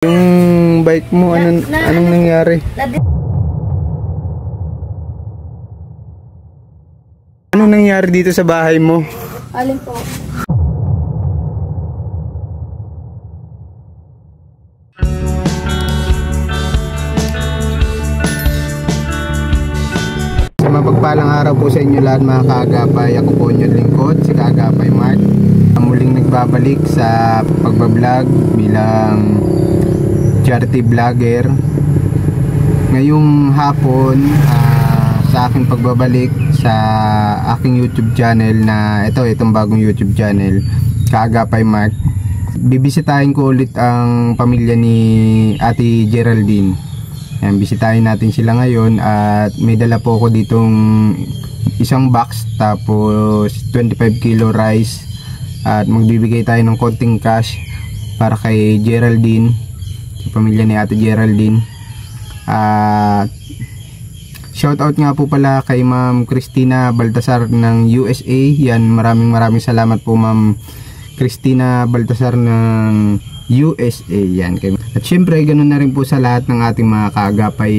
Yung bike mo, anong nangyari? Anong nangyari dito sa bahay mo? Alin po? Mapagpalang araw po sa inyo lahat mga kaagapay. Ako po inyong lingkod, si Kaagapay Mark. Muling nagbabalik sa pagbablog bilang charity vlogger. Ngayong hapon sa aking pagbabalik sa aking YouTube channel na itong bagong YouTube channel, Kaagapay Mark. Bibisitahin ko ulit ang pamilya ni Ate Geraldine. Ayan, bisitahin natin sila ngayon at may dala po ako ditong isang box tapos 25 kilo rice at magbibigay tayo ng konting cash para kay Geraldine, sa pamilya ni Ate Geraldine. Shoutout nga po pala kay Ma'am Christina Baltasar ng USA. Yan, maraming salamat po Ma'am Christina Baltasar ng USA. Yan. At syempre ganun na rin po sa lahat ng ating mga kaagapay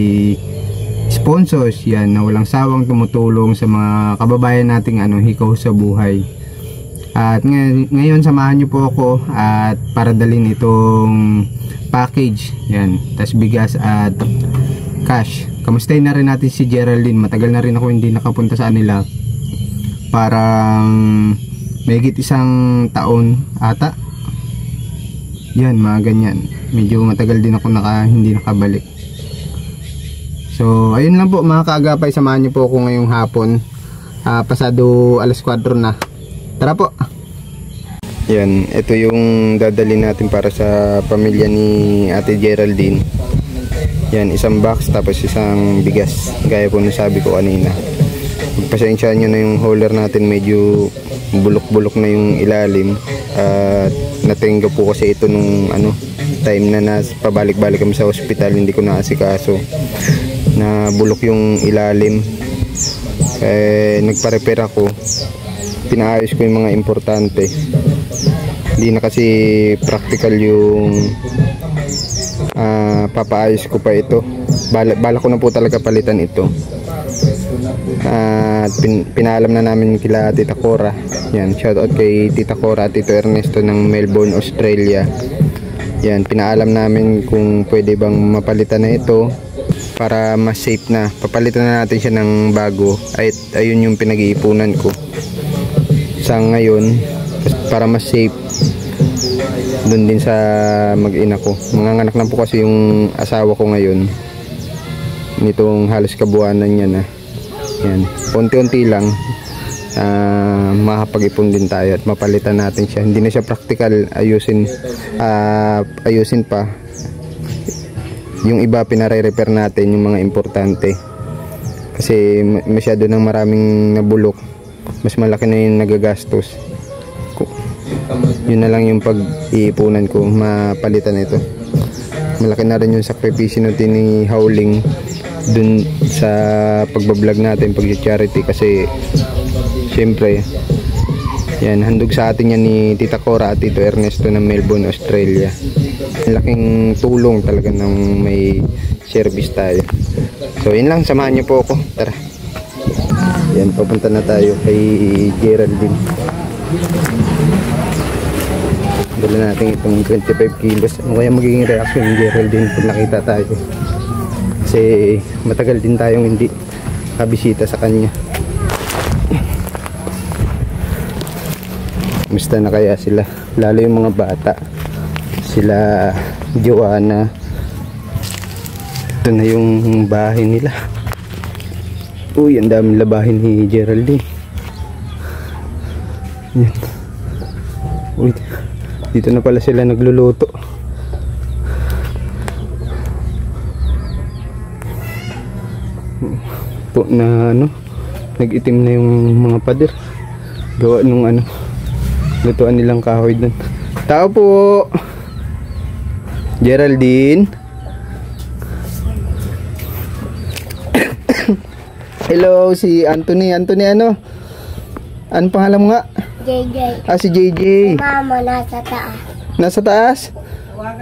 sponsors yan na walang sawang tumutulong sa mga kababayan nating hikaw sa buhay. At ngayon samahan niyo po ako at para dalhin itong package yan, tas bigas at cash. Kamustahin na rin natin si Geraldine. Matagal na rin ako hindi nakapunta sa kanila, parang mahigit isang taon ata yan, mga ganyan. Medyo matagal din ako hindi nakabalik. So ayun lang po mga kaagapay, samahan niyo po ako ngayong hapon. Pasado alas 4 na. Tara po. Yan, ito yung dadalhin natin para sa pamilya ni Ate Geraldine. Yan, isang box tapos isang bigas, gaya po na sabi ko kanina. Pagpasensyaan nyo na yung hauler natin, medyo bulok-bulok na yung ilalim. At natingga po kasi ito nung time na pabalik-balik kami sa ospital, hindi ko naasikaso na bulok yung ilalim. Nagpa-repair ako, pinaayos ko yung mga importante. Hindi na kasi practical yung papaayos ko pa ito. Bala ko na po talaga palitan ito. Pinaalam na namin kila Tita Cora. Yan, shoutout kay Tita Cora at Tito Ernesto ng Melbourne, Australia. Yan, pinaalam namin kung pwede bang mapalitan na ito para mas safe na. Papalitan na natin siya ng bago. Ayun yung pinag-iipunan ko sa ngayon para mas safe doon din sa mag-ina ko. Manganganak na po kasi yung asawa ko ngayon nitong halos kabuuanan niya na. Yan, unti-unti lang makapag-ipon din tayo at mapalitan natin siya. Hindi na siya practical, ayusin pa. Yung iba pinare-repair natin, yung mga importante, kasi masyado ng maraming nabulok, mas malaki na yung nagagastos. Yun na lang yung pag-iipunan ko, mapalitan ito. Malaki na rin yung sakripisyo natin ni Howling dun sa pagbablog natin, pag-charity, kasi syempre yan, handog sa atin yan ni Tita Cora at Tito Ernesto ng Melbourne, Australia. Laking tulong talaga ng may service tayo. So yun lang, samahan niyo po ako. Tara. Yan, papunta na tayo kay Geraldine. Dala natin itong 25 kilos. Ano kaya magiging reaction ni Geraldine pag nakita tayo? Kasi matagal din tayong hindi kabisita sa kanya. Musta na kaya sila? Lalo yung mga bata. Sila Joanna. Ito na yung bahay nila. Uy, ang daming labahin ni Geraldine. Yan. Uy, dito na pala sila nagluluto. Po na nag-itim na yung mga pader. Gawa nung lutuan nilang kahoy dun. Tao po! Geraldine? Hello, si Anthony. Anthony ano pangalan mo nga? JJ. Si JJ. Mama, nasa taas. Nasa taas?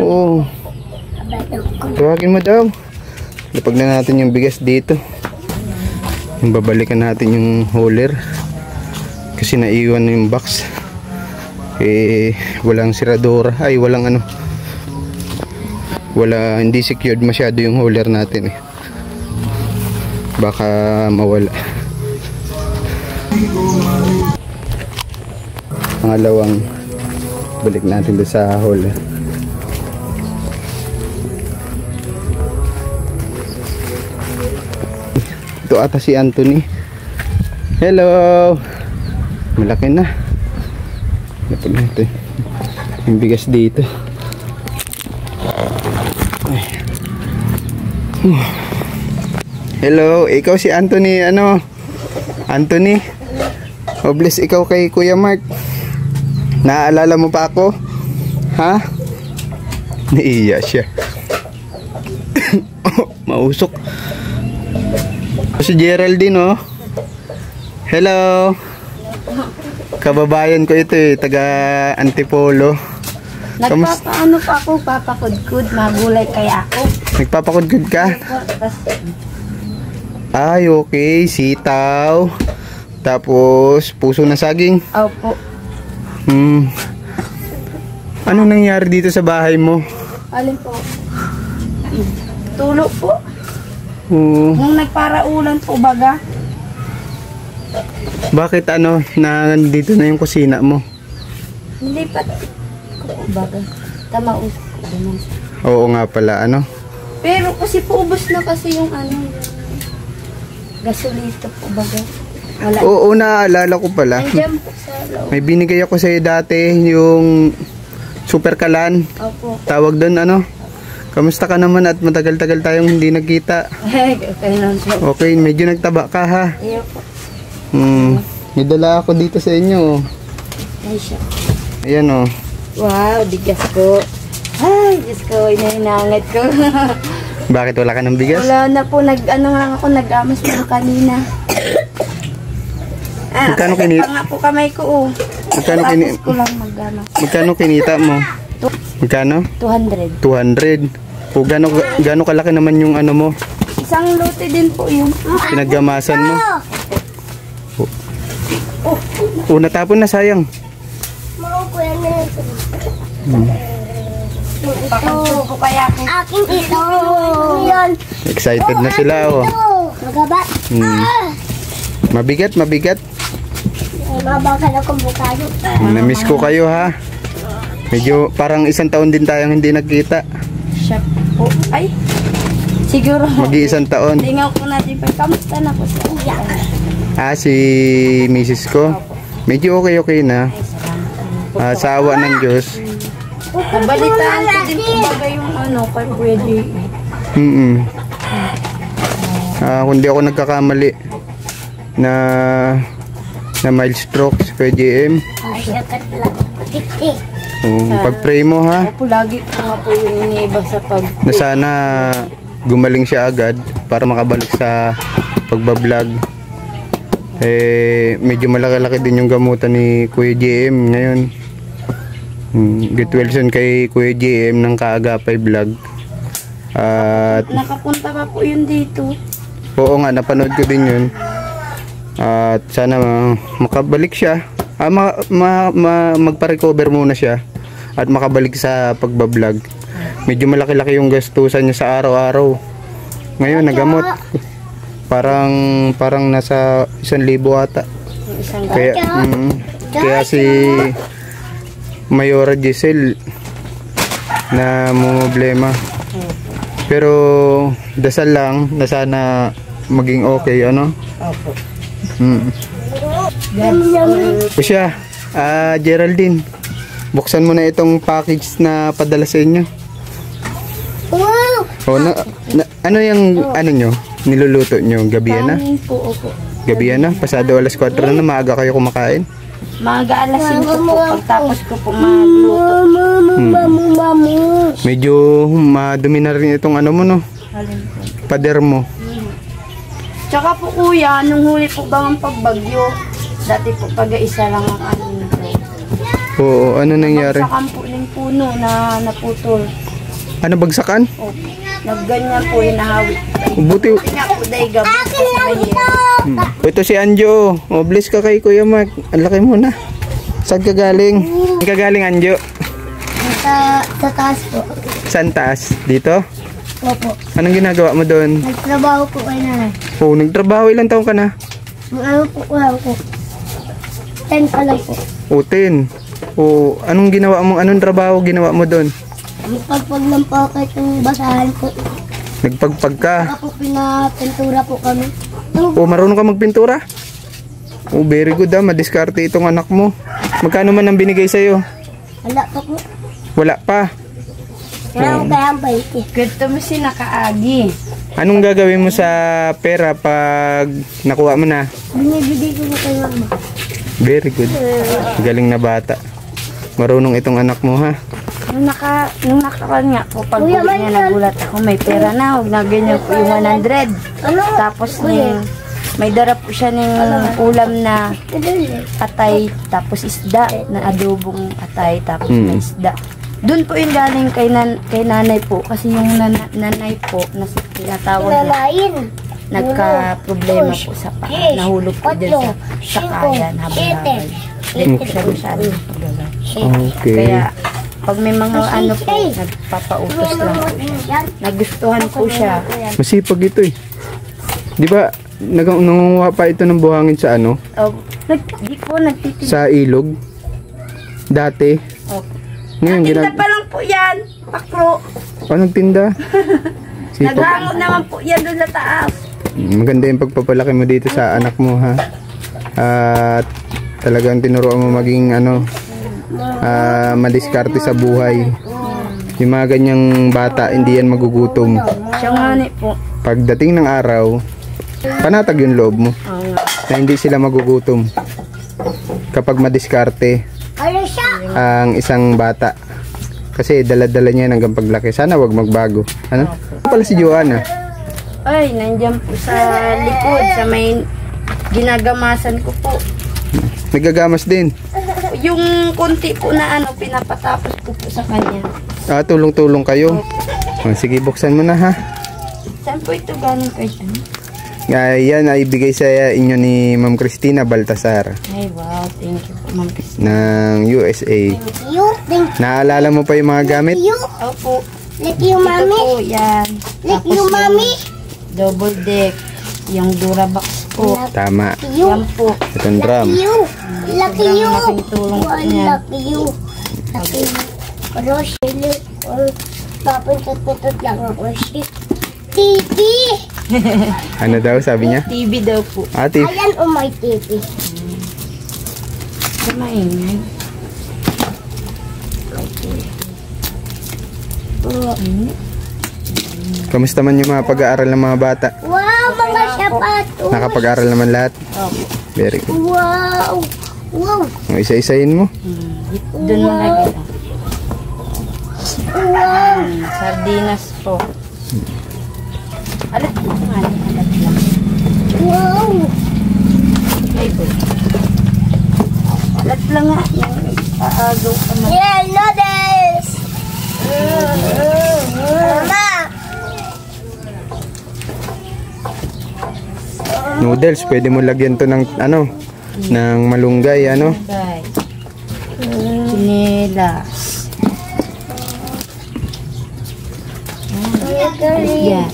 Oo. Tawagin mo daw. Lapag na natin yung bigas dito. Babalikan natin yung hauler. Kasi naiwan na yung box. Walang siradora. Ay, walang ano. Hindi secured masyado yung hauler natin Baka mawala. Pangalawang balik natin doon sa hauler. Ito ata si Anthony. Hello. Malaki na. Lapag natin yung bigas dito. Hello, ikaw si Anthony, Anthony? Bless ikaw kay Kuya Mark. Naaalala mo pa ako? Ha? Naiiya siya. Mausok. Si Geraldine, Hello. Kababayan ko ito taga Antipolo. Nagpapaano pa ako, papakudkud, magulay kaya ako. Nagpapakudkud ka? Ay, okay. Sitaw. Tapos, puso na saging. Opo. Ano nangyari dito sa bahay mo? Alin po? Tulo po. Nung nagparaulan po baga. Bakit nandito na yung kusina mo? Hindi pa baga. Tamaus. Oo nga pala, Pero kasi po ubos na kasi yung gasolito po baga. Wala. Oo, naalala ko pala. Nandiyan po sa loob. May binigay ako sa'yo dati, yung super kalan. Opo. Tawag doon, Kamusta ka naman at matagal-tagal tayong hindi nagkita? Okay lang po. Okay, medyo nagtaba ka ha. Iyo po. May dala ako dito sa inyo. Ay siya. Ayan Wow, bigas po. Ay, Diyos ko, inahinangat ko. Bakit wala ka ng bigas? Wala na po, nag-amas na kanina. Magkano kinita? Pa nga po kamay ko, Tapos ko lang mag-amas. Magkano kinita mo? Magkano? 200. 200. O gano'ng kalaki naman yung mo? Isang lote din po yung Pinaggamasan mo? Natapon na, sayang. Pakantog ko kaya ako. Aking ito. Yan. Excited na sila, Magabat. Mabigat. Mabakal akong bukado. Namiss ko kayo ha. Medyo parang isang taon din tayong hindi nagkita. Siya po. Ay, siguro. Mag-iisang taon. Hindi nga po natin pa. Kamusta na po siya? Si Mrs. ko. Medyo okay na. Sa awa ng Diyos. Nabalitaan ko din po baga yung kay pwede. Kung di ako nagkakamali na mild stroke si Kuya JM. Ay, sakat lang. Tiktik. Pag-pray mo ha. Ako lagi ko nga po yung iniiba sa Na sana gumaling siya agad para makabalik sa pagbablog. Medyo malaki-laki din yung gamutan ni Kuya JM ngayon. Get well soon kay Kuya JM ng Kaagapay Vlog. At nakapunta pa po yun dito. oo nga, napanood ko din yun. At sana makabalik siya. Magpa-recover muna siya at makabalik sa pagbablog. Medyo malaki-laki yung gastusan niya sa araw-araw. Ngayon nagamot. Parang nasa 1,000 ata. Kaya si Mayora Giselle na problema. Pero dasal lang na sana maging okay, Opo. Siya, Geraldine, buksan mo na itong package na padala sa inyo. Wow! Ano yung nyo? Niluluto nyo? Gabi na? Kanin po, opo. Gabi na? Pasado alas 4 na, maaga kayo kumakain? Maaga alas 5 po, pagtapos ko po magluto. Medyo madumi na rin itong mo no? Alin po. Pader mo. Tsaka po kuya, nung huli po bang pagbagyo, dati po pag-isa lang ang nito. Oo, ano nangyari? Sa kampo ng puno na naputol. Ano, bagsakan? Opo. Nagganyan po, hinahawi. Buti. Nga po, dahil gabot sa bayan. Ito si Anjo. Oh, bless ka kay Kuya Mark. Ang laki mo na. Saan ka galing? Saan ka galing, Anjo? Sa taas po. Saan taas? Dito? Opo. Anong ginagawa mo doon? Nagtrabaho po kay nanay. Oh, nagtrabaho. Ilang taon ka na? Ano po lang po. 10 pa lang po. O, 10. O, anong ginawa mo? Anong trabaho ginawa mo doon? Pagpag lang po kahit yung basahan po. Nagpagpag ka. Saka po pinapintura po kami. O, marunong ka magpintura? O, very good ah. Madiskarte itong anak mo. Magkano man ang binigay sa'yo? Wala pa po. Wala pa. Kaya kaya ang baiti. Ganito mo si nakaagi. Anong gagawin mo sa pera pag nakuha mo na? Binibigay ko po kay mama. Very good. Galing na bata. Marunong itong anak mo ha. Nung nakaraan nga po, pag Kuya, uwi niya, nagulat ako, may pera na, huwag na ganyan po yung 100. Ano? Tapos may dara po siya ng ulam na atay, tapos isda, na adobong atay, tapos may isda. Doon po yung galing kay nanay po, kasi yung nanay po, na tinatawag na, Lalain. nagka-problema po sa paa. Nahulog po din sa kayan habang hindi po siya masyado paggawa. Okay. Kaya pag may mga ano po, nagpapautos lang po siya. Nagustuhan po siya. Masipag ito eh. Di ba, nangunguha pa ito ng buhangin sa ano? Di po nagtitinda. Sa ilog? Dati? Ngayon, Nagtinda pa lang po yan. Pakro. Anong tinda? Sipag. Naghangon naman po yan doon sa taas. Maganda yung pagpapalaki mo dito sa anak mo ha. At talagang tinuruan mo maging ano, madiskarte sa buhay. Yung mga ganyang bata, hindi yan magugutom. Siya nga ni po. Pagdating ng araw, panatag yung loob mo. Oo nga. Na hindi sila magugutom. Kapag madiskarte Ano siya? ang isang bata. Kasi dala-dala niya hanggang paglaki. Sana wag magbago. Ano? Pala si Joanna. Ay, nandiyan po sa likod, sa may ginagamasan ko po. Nagagamas din. Yung konti po na ano, pinapatapos ko po sa kanya. Tulong-tulong kayo. Sige, buksan mo na ha. Saan po ito galing kayo? Yan ay ibigay sa inyo ni Ma'am Cristina Baltasar Ay, wow. Thank you po, Ma'am Cristina. ng USA. Thank Naalala mo pa yung mga gamit? you. Opo. Like you, Ito mami. po, yan. Like Tapos you, mami. double deck. Yung Durabox po. Tama. You. Yan po. Itong drum. You. Lucky Sobrang you. laking tulong po niya. Lucky you. Lucky you. Roshili. Papuntot-putot lang ako. TV. Ano daw sabi niya? TV daw po. Ate, Ayan o may TV. Kumain. kamusta man yung mga pag-aaral ng mga bata? Wow, mga sapatos. Nakapag-aaral naman lahat? Opo. Very good. Wow. Wow. Isa-isahin mo. Doon mo lagay. Wow. Sardinas po. Alat po nga. Alat lang. Wow. Ay po. Alat lang nga. Yung aagaw ka man. Yeah, noodles. Mama. Noodles, pwede mo lagyan to ng ano, ng malunggay, ano? Guys. Chinelas. Yan.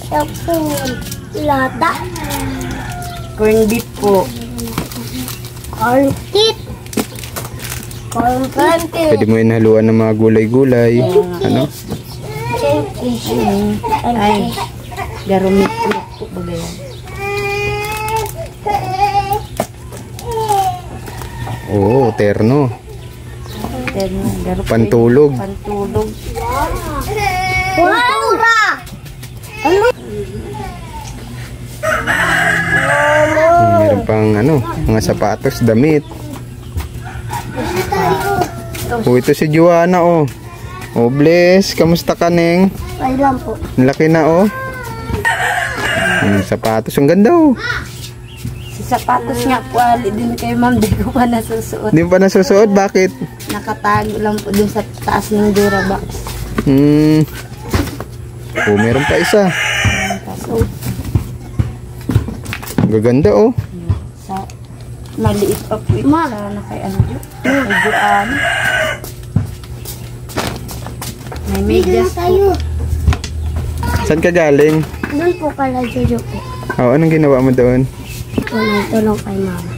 Sapun. Lata. Corn beef po. Corn kit. Corn kit. Pwede mo yun haluan ng mga gulay-gulay, ano? Ay. Garumit po bagay. Oo, terno. Pantulog. Pantulog. Wow! Meron pang ano, mga sapatos, damit. Oh, ito si Joanna, oh. Oh, bless. Kamusta ka, Neng? Ay lang po. Ang laki na, oh. Sapatos. Ang ganda, oh. Si sapatos nga po, ali din kay ma'am, di ko pa nasusuot. Hindi mo pa nasusuot? Bakit? Nakatago lang po dun sa taas ng Durabox. Oh, meron pa isa. Kaso, Gaganda oh. sa maliit pa po ito sana kay Anjo. Medyo may medyas po. Saan ka galing? Doon po kala Jojo po. Oh, anong ginawa mo doon? Po, nagtulong kay mama.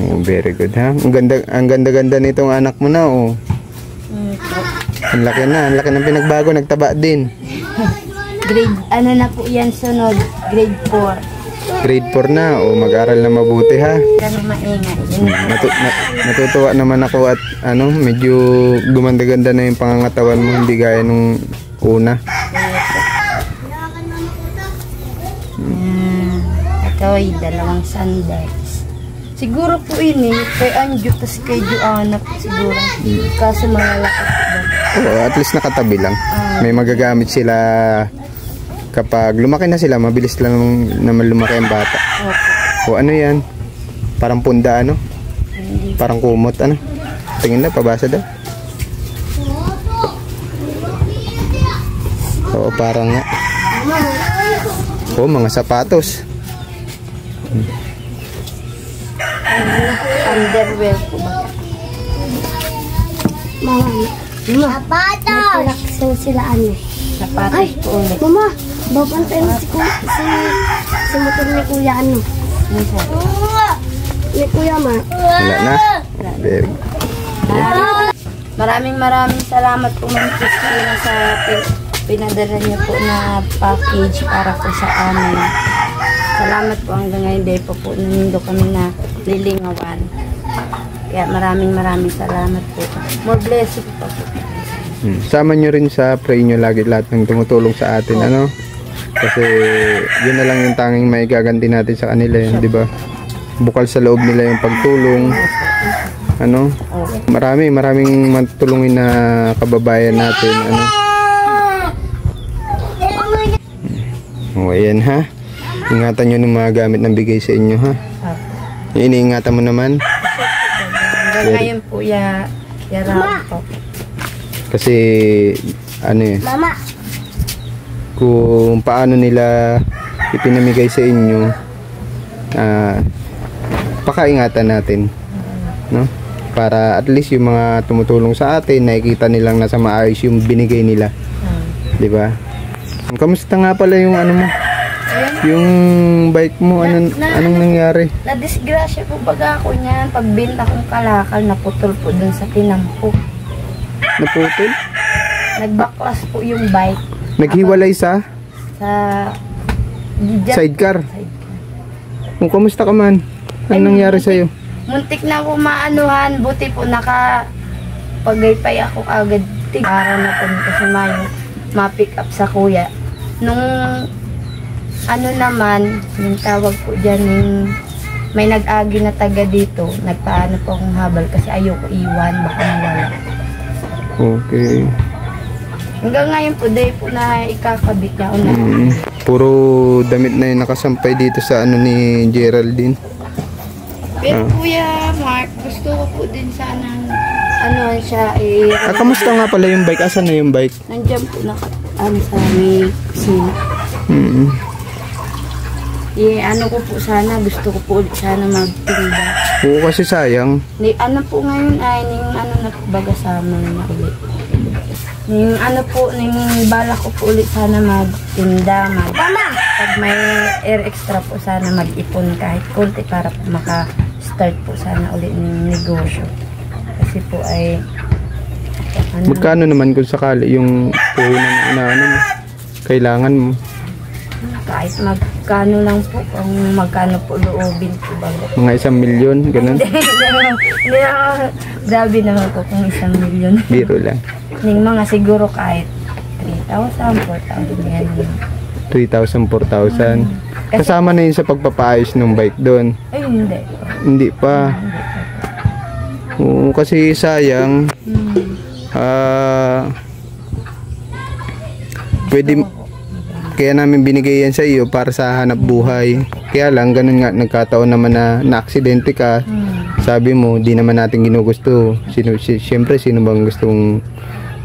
Oh, very good ha. Ang ganda nitong anak mo na oh. Ang laki ng pinagbago, nagtaba din. Grade, ano na po yan sunod? Grade 4. Grade 4 na, o mag-aral na mabuti ha. Kami maingay. Natutuwa naman ako at medyo gumanda-ganda na yung pangangatawan mo, hindi gaya nung una. Ito ay 2 sandals. Siguro po ini kay Anjo tas kay Joanna po siguro. Kaso malalaki po ba? Oo, at least nakatabi lang. May magagamit sila. Kapag lumaki na sila, mabilis lang naman lumaki ang bata. O ano yan? Parang punda ano? Parang kumot ano? Tingin na, pabasa daw. Oo, parang nga. Oo, mga sapatos. Underwear po ba? Mama. Sapatos! May sila ano. Sapatos po ulit. Mama, babantay mo si motor ni Kuya ano. Ni Kuya Ma. Wala na? Very good. Maraming salamat po Ma'am Christina sa pinadala niyo po na package para po sa amin. Salamat po hanggang ngayon dahil po nanindo kami na lilingawan. Kaya maraming salamat po. More blessing po. Sama nyo rin sa pray nyo lagi lahat ng tumutulong sa atin, ano? Kasi yun na lang yung tanging may gaganti natin sa kanila, di ba? Bukal sa loob nila yung pagtulong. Ano? Maraming matulungin na kababayan natin, ano? O, ayan ha. Ingatan nyo ng mga gamit ng bigay sa inyo, ha? Iniingatan mo naman. Hanggang ngayon po, yarap po. Kasi ano eh, Mama. kung paano nila ipinamigay sa inyo, pakaingatan natin, no? Para at least yung mga tumutulong sa atin nakikita nilang nasa maayos yung binigay nila, di ba? Kamusta nga pala yung ano mo, yung bike mo, anong nangyari? Na-disgrasya po baga ako niyan. Pagbenta kong kalakal, naputol po dun sa tinampo. Naputol? Nagbaklas po yung bike. Naghiwalay sa sidecar. Kung kamusta ka man, anong nangyari sa'yo? Muntik na ako maanuhan. Buti po pagaypay ako agad. Araw na po kasi ma-pick up sa kuya. Nung ano naman, yung tawag po dyan, yung may nag-agi na taga dito, nagpaano po akong habal kasi ayoko iwan, baka mawala. Okay. Hanggang ngayon po, dahil po na ikakabit niya. Puro damit na yung nakasampay dito sa ano ni Geraldine. Pero Kuya Mark, gusto ko po din sana ano siya kamusta nga pala yung bike? Asan na yung bike? nandiyan po sa may kusina. Ano ko po sana, gusto ko po ulit sana magtinda. Oo, kasi sayang. Ano po ngayon ay, ano na po baga sa amin na ulit. Bala ko po ulit sana magtinda, pag may air extra po sana mag-ipon kahit konti para po maka-start po sana ulit ng negosyo. Kasi po ay magkano naman kung sakali yung puhunan na ano mo, kailangan mo? Kahit magkano lang po, kung magkano po loobin po bago. Mga 1 milyon, ganun? Hindi grabe naman po kung 1 milyon. Biro lang. Yung mga siguro kahit 3,000, 4,000 yan. 3,000, 4,000. Kasama na yun sa pagpapaayos ng bike doon? Ay, hindi. Hindi pa. Oo, kasi sayang. Pwede, kaya namin binigay yan sa iyo para sa hanap buhay. Kaya lang, ganun nga, nagkataon naman na aksidente ka. Sabi mo, di naman natin ginugusto. Siyempre, sino bang gustong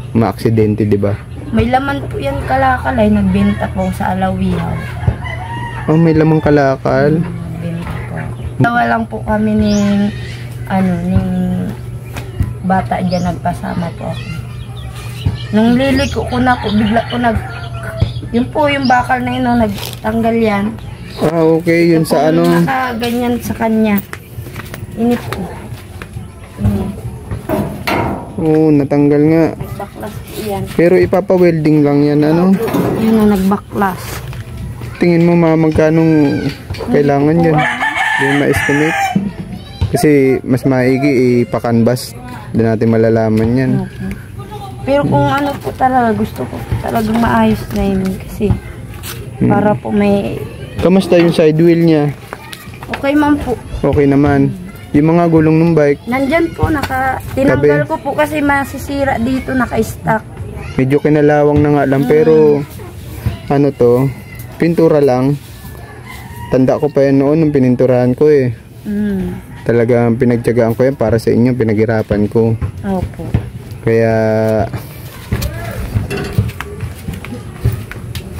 maaksidente, di ba? May laman po yan kalakal ay nagbenta po sa Alawihaw. Oh, may lamang kalakal. Nagbenta po. Tawa lang po kami ning bata dyan, nagpasama po ako. Nung liliko ko na po, bigla po yun po yung bakal na yun, nagtanggal yan. Ah, okay, yun sa ano. Nakaganyan sa kanya. Ini po. Oo, natanggal nga. Nagbaklas po yan. Pero ipapa-welding lang yan, ano? Yun na nagbaklas. Tingin mo magkanong kailangan yan? Yung ma-estimate. Kasi mas maigi ipa-canvas. Hindi natin malalaman yan. Okay. Pero kung ano po talaga, gusto ko talagang maayos na yun. Kasi para po may... Kamusta yung side wheel niya? Okay man po. Okay naman. Yung mga gulong ng bike, Nandyan po, tinanggal ko po kasi masisira dito, naka-stack. medyo kinalawang na nga lang. Pero ano to, pintura lang. Tanda ko pa yan noon nung pininturahan ko eh. Talagang pinagtiyagaan ko yan para sa inyo, pinaghirapan ko. Opo. Kaya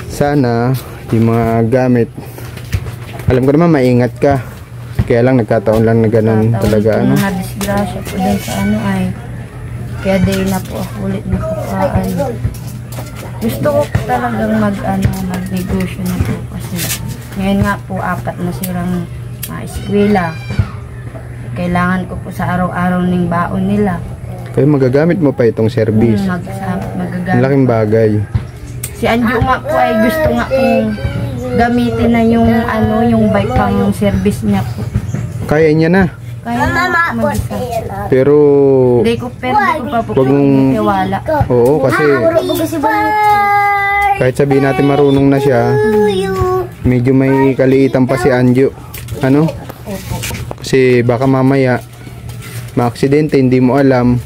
sana yung mga gamit, alam ko naman maingat ka, kaya lang nagkataon lang na ganun talaga ano. Mga disgrasya po din sa ano ay kaya day na po ako ulit nakapaan. Gusto ko po talagang magnegosyo na po kasi ngayon nga po 4 na silang eskwela. Kailangan ko po sa araw-araw ng baon nila. Kaya magagamit mo pa itong service. Magagamit. Laking bagay. Si Anjo nga po ay gusto nga pong gamitin na yung bike pang yung service niya po. Kaya niya na. Kaya na mag-isa. Pero Hindi ko pa po wag mong- tiwala. oo, kasi kahit sabihin natin marunong na siya, medyo may kaliitan pa si Anjo. Ano? Kasi baka mamaya ma-aksidente, hindi mo alam,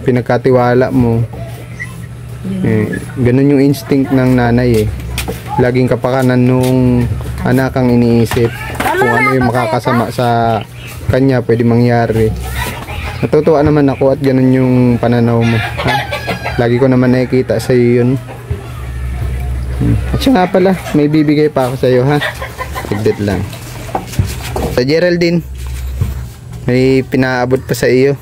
pinagkatiwala mo. Ganun yung instinct ng nanay eh. Laging kapakanan nung anak ang iniisip kung ano yung makakasama sa kanya pwede mangyari. Natutuwa naman ako at ganun yung pananaw mo, ha? Lagi ko naman nakikita sa iyo yun. At siya nga pala, may bibigay pa ako sa iyo, ha? Tigdit lang. Sa Geraldine, may pinaabot pa sa iyo.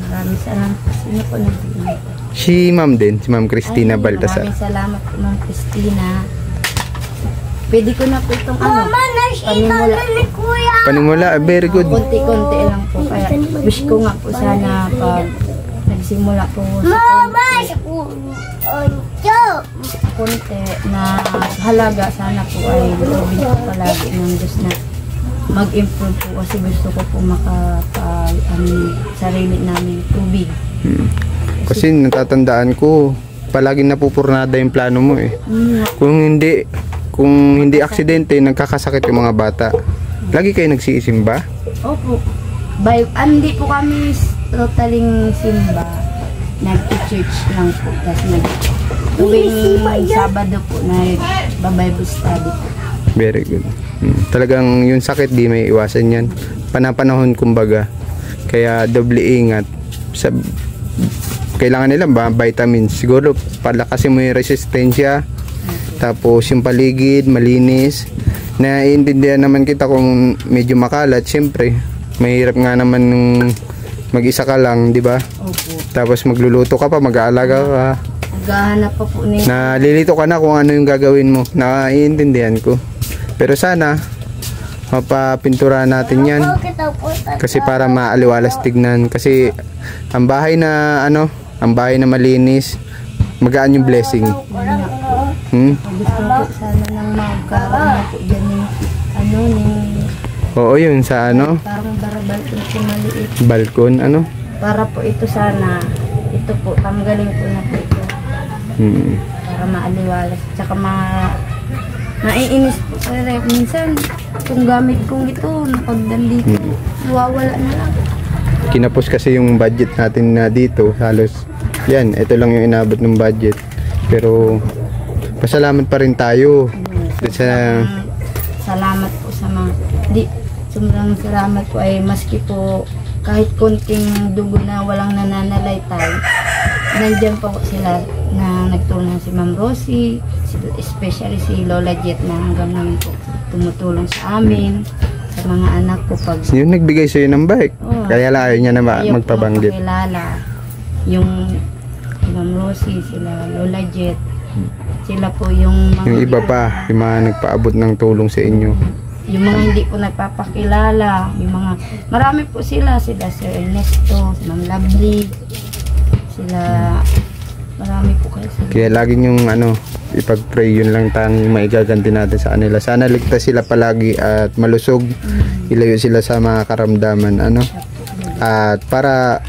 Maraming salamat po. Sino po nagbibigay? Si ma'am din, si ma'am Christina Baltasar. Maraming salamat po, Ma'am Christina. Pwede ko na po itong panimula. Panimula, very good. Konti-konti lang po. Kaya wish ko nga po sana pag nagsimula po sa konti na halaga, sana po ay loobin ko palagi ng Diyos na mag-improve po kasi gusto ko po sarili namin tubig. Kasi natatandaan ko, palaging napupurnada yung plano mo eh. Kung hindi aksidente, nagkakasakit yung mga bata. Lagi kayo nagsisimba? Opo. Hindi po kami totaling simba. Nag-church lang po. Tapos tuwing Sabado po, nag-Bible study po. Very good. Talagang yung sakit di may iwasan yan. Panapanahon kumbaga. Kaya doble ingat. Kailangan nila ba vitamins? Siguro palakasin mo yung resistensya. Tapos yung paligid malinis. Naiintindihan naman kita kung medyo makalat. Siyempre, mahirap nga naman nung mag-isa ka lang, di ba? Opo. Tapos magluluto ka pa, mag-aalaga ka. Naghahanap pa po nila. Nalilito ka na kung ano yung gagawin mo. Naiintindihan ko. Pero sana mapapintura natin yan. Kasi para maaliwalas tignan. Kasi ang bahay na malinis, magaan yung blessing. Gusto po sana nang magkaroon na po dyan Oo, yun sa parang balkon po maliit. balkon, Para po ito sana, ito po, tanggalin ko na po ito. Para maaliwalas. Tsaka naiinis po kasi minsan, kung gamit kong ito, napagdan dito, nawawala na lang. Kinapos kasi yung budget natin na dito, halos yan, ito lang yung inabot ng budget. Pero pasalamat pa rin tayo. Salamat po sa sobrang salamat po ay maski po kahit konting dugo na walang nananalaytay, nandyan po sila na nagtulong si Ma'am Rosie, especially si Lola Jet na hanggang ngayon po tumutulong sa amin, sa mga anak ko pag... Yung nagbigay sa'yo ng bike. Oo. Kaya lang ayaw niya na Ayaw magpabanggit. po makilala. Yung si Ma'am Rosie, sila Lola Jet, sila po yung mga... Yung iba pa, yung mga nagpaabot ng tulong sa inyo. Yung mga hindi ko nagpapakilala, yung mga... Marami po sila Sir Ernesto, si Ma'am Lovely, sila... Marami po kayo sila. Kaya lagi yung ipag-pray, yun lang tanging maigaganti natin sa kanila. Sana ligtas sila palagi at malusog. Ilayo sila sa mga karamdaman. At para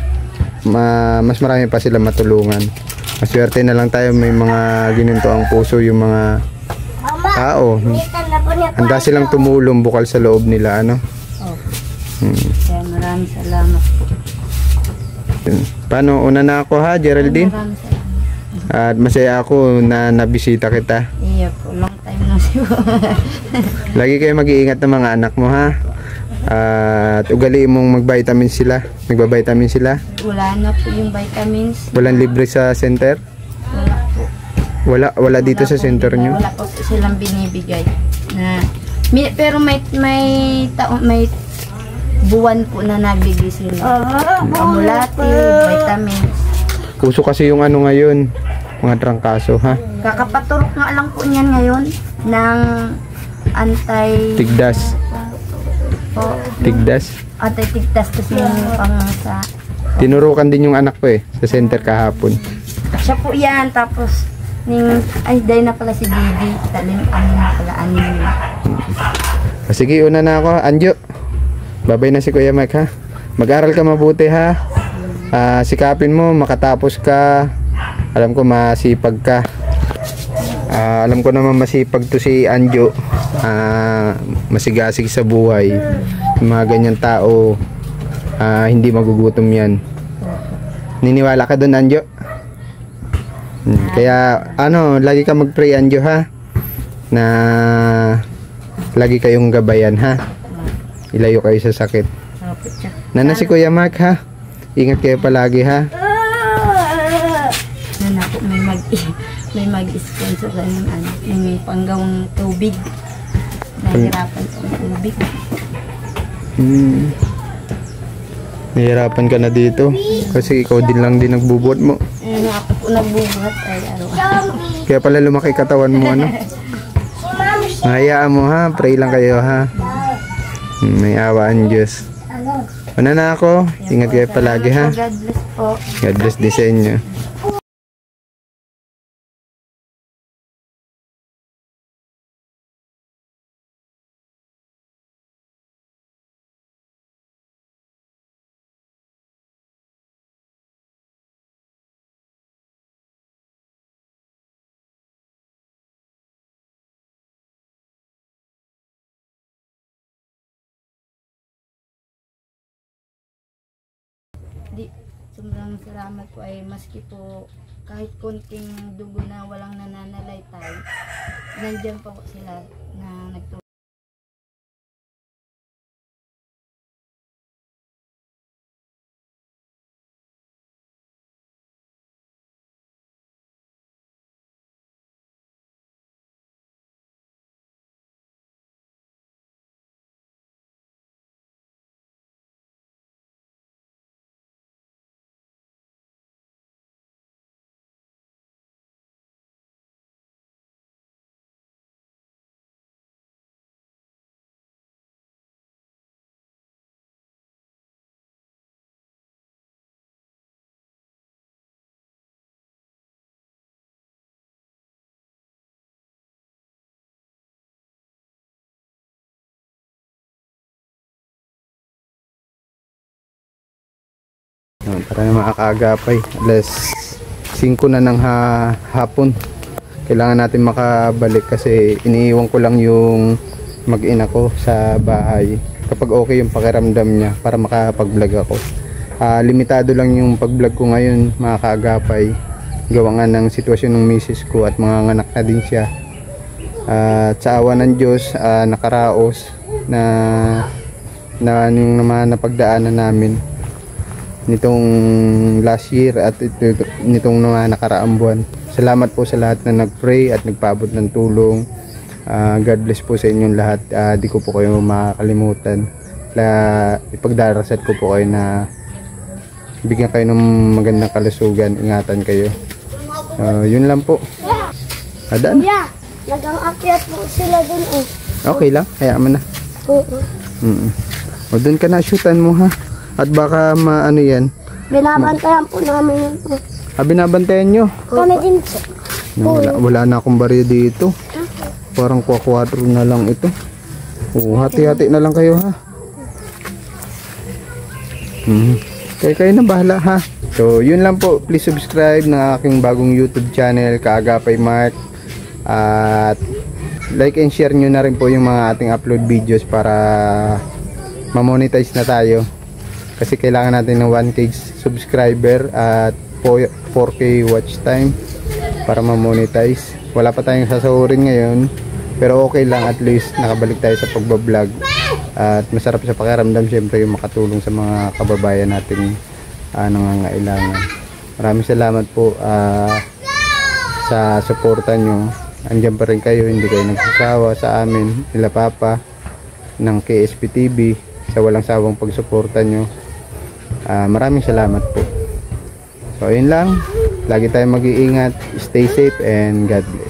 mas marami pa sila matulungan. Maswerte na lang tayo, may mga ginunto ang puso yung mga tao. Handa silang tumulong bukal sa loob nila. Kaya maraming salamat po. Paano? Una na ako ha, Geraldine? Maraming salamat. At masaya ako na nabisita kita. Iya po, long time na siya. Lagi kayo mag-iingat ng mga anak mo ha. At ugaliin mong mag-vitamin sila. Nagba-vitamin sila. Wala na po yung vitamins. Walang libre sa center? Wala po. Wala dito sa center nyo? Wala po silang binibigay. Pero may buwan po na nabigay sila. Amulati, vitamins. Puso kasi yung ngayon, mga trangkaso ha. Kakapaturok nga lang po niyan ngayon ng Tigdas. anti-tigtas kasi yung pangasa. Tinurukan din yung anak ko sa center kahapon. Siya po yan, tapos dahil na pala si Didi, talim anin. Sige, una na ako. Anjo, babay na si Kuya Mike ha. Mag-aral ka mabuti ha. Sikapin mo, makatapos ka. Alam ko masipag ka. Alam ko naman masipag to si Anjo. Masigasig sa buhay. Yung mga ganyan tao, hindi magugutom yan. Niniwala ka doon, Anjo? Kaya lagi ka mag-pray, Anjo ha, na lagi kayong gabayan ha. Ilayo kayo sa sakit. Nana si Kuya Mark ha, ingat kayo palagi ha. Nana po, may mag-sponsor sa may panggawang tubig. Nahihirapan po ng tubig. Nahihirapan ka na dito kasi ikaw din lang din nagbubuhat mo. Ako po nagbubuhat ay araw-araw. Kaya pala lumaki katawan mo Hayaan mo ha, pray lang kayo ha. May awa ang Diyos. Una na ako, ingat kayo palagi ha. God bless po. God bless din sa inyo. Sobrang salamat po ay maski po kahit konting dugo na walang nananalaytay, nandiyan po sila na nagtulong. Para na makakaagapay, alas 5 na ng hapon. Kailangan natin makabalik kasi iniiwan ko lang yung mag-ina ko sa bahay kapag okay yung pakiramdam niya para makapag-vlog ako. Limitado lang yung pag-vlog ko ngayon mga kaagapay, gawa nga ng sitwasyon ng misis ko at mga anak na din siya. At sa awa ng Diyos, nakaraos na yung naman napagdaanan namin. nitong last year at nitong mga nakaraang buwan. Salamat po sa lahat na nag-pray at nagpaabot ng tulong. God bless po sa inyong lahat. Di ko po kayo makakalimutan. Ipagdarasal ko po kayo na bigyan kayo ng magandang kalusugan. Ingatan kayo. Yun lang po. Adaan. Kuya, nag-aakyat po sila dun eh. Okay lang, hayaan mo na. Oo. O doon ka na, shootan mo ha. At baka maano yan. Binabantayan po namin yun po. Binabantayan nyo. Kami din po. Wala na akong barya dito. Parang kwa-kwadro na lang ito. Hati-hati na lang kayo ha. Kayo na bahala ha. So yun lang po. Please subscribe ng aking bagong YouTube channel, Kaagapay Mark. At like and share nyo na rin po yung mga ating upload videos para ma-monetize na tayo. Kasi kailangan natin ng 1K subscriber at 4K watch time para ma-monetize. Wala pa tayong sasahurin ngayon, pero okay lang, at least nakabalik tayo sa pagbablog. At masarap sa pakiramdam syempre yung makatulong sa mga kababayan natin nangangailangan. Maraming salamat po sa suporta nyo. Andiyan pa rin kayo, hindi kayo nagsasawa sa amin, nila Papa ng KSP TV, sa walang sawang pagsuporta nyo. Maraming salamat po. So yun lang, lagi tayong mag-iingat, stay safe and God bless.